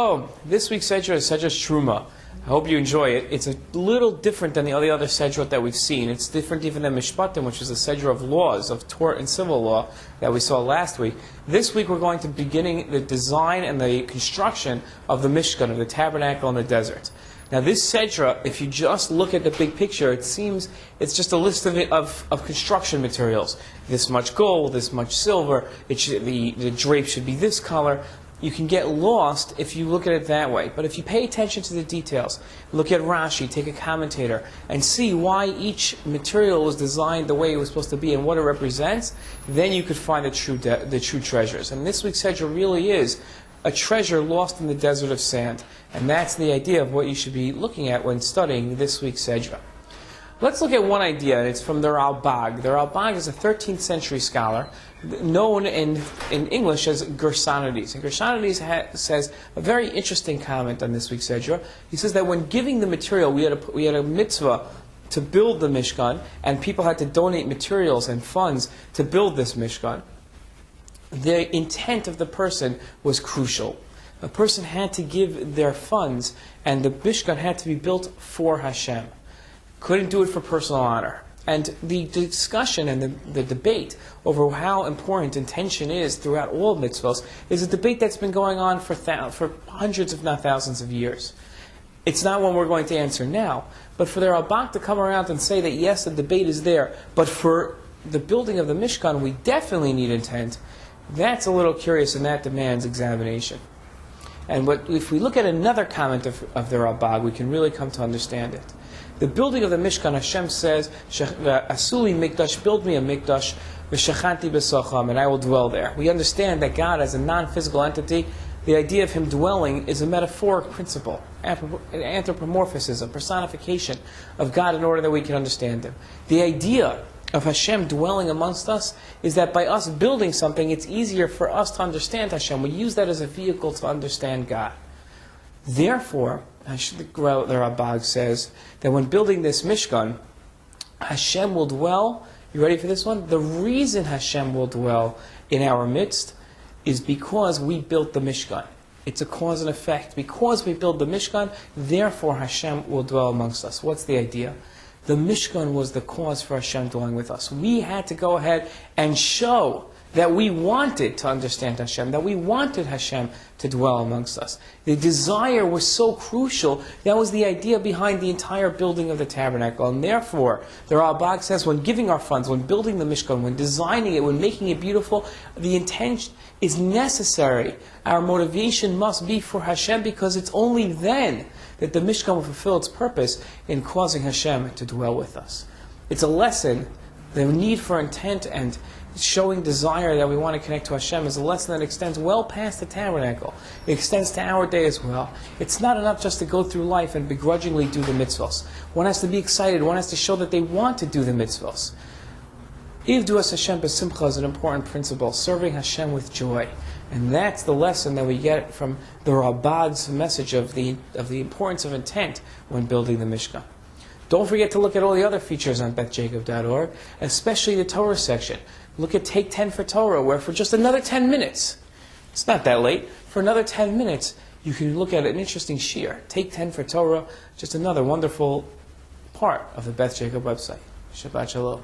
Shalom. This week's Sedra is Sedra's Terumah. I hope you enjoy it. It's a little different than the other Sedrot that we've seen. It's different even than Mishpatim, which is a Sedra of laws, of Torah and civil law that we saw last week. This week we're going to be beginning the design and the construction of the Mishkan, of the tabernacle in the desert. Now this Sedra, if you just look at the big picture, it seems it's just a list of construction materials. This much gold, this much silver, the drape should be this color. You can get lost if you look at it that way. But if you pay attention to the details, look at Rashi, take a commentator, and see why each material was designed the way it was supposed to be and what it represents, then you could find the true treasures. And this week's Sedra really is a treasure lost in the desert of sand. And that's the idea of what you should be looking at when studying this week's Sedra. Let's look at one idea, and it's from the Ralbag. The Ralbag is a 13th century scholar, known in English as Gersonides. And Gersonides says a very interesting comment on this week's Sedra. He says that when giving the material, we had a mitzvah to build the Mishkan, and people had to donate materials and funds to build this Mishkan. The intent of the person was crucial. A person had to give their funds, and the Mishkan had to be built for Hashem. Couldn't do it for personal honor. And the discussion and the debate over how important intention is throughout all mitzvahs is a debate that's been going on for hundreds, if not thousands of years. It's not one we're going to answer now, but for the Ralbag to come around and say that yes, the debate is there, but for the building of the Mishkan we definitely need intent, that's a little curious and that demands examination. And if we look at another comment of the Ralbag, we can really come to understand it. The building of the Mishkan, Hashem says, Asuli mikdash, build me a mikdash, v'shachanti b'socham, and I will dwell there. We understand that God, as a non-physical entity, the idea of Him dwelling is a metaphoric principle, an anthropomorphism, personification of God in order that we can understand Him. The idea of Hashem dwelling amongst us is that by us building something, it's easier for us to understand Hashem. We use that as a vehicle to understand God. Therefore, the Ralbag says that when building this Mishkan, Hashem will dwell. You ready for this one? The reason Hashem will dwell in our midst is because we built the Mishkan. It's a cause and effect. Because we built the Mishkan, therefore Hashem will dwell amongst us. What's the idea? The Mishkan was the cause for Hashem dwelling with us. We had to go ahead and show that we wanted to understand Hashem, that we wanted Hashem to dwell amongst us. The desire was so crucial, that was the idea behind the entire building of the tabernacle. And therefore, the Ralbag says, when giving our funds, when building the Mishkan, when designing it, when making it beautiful, the intention is necessary. Our motivation must be for Hashem, because it's only then that the Mishkan will fulfill its purpose in causing Hashem to dwell with us. It's a lesson. The need for intent and showing desire that we want to connect to Hashem is a lesson that extends well past the tabernacle. It extends to our day as well. It's not enough just to go through life and begrudgingly do the mitzvahs. One has to be excited. One has to show that they want to do the mitzvahs. Ivdu es Hashem b'simcha is an important principle, serving Hashem with joy. And that's the lesson that we get from the Ralbag's message of the importance of intent when building the Mishkan. Don't forget to look at all the other features on bethjacob.org, especially the Torah section. Look at Take 10 for Torah, where for just another 10 minutes, it's not that late, for another 10 minutes, you can look at an interesting shiur. Take 10 for Torah, just another wonderful part of the Beth Jacob website. Shabbat Shalom.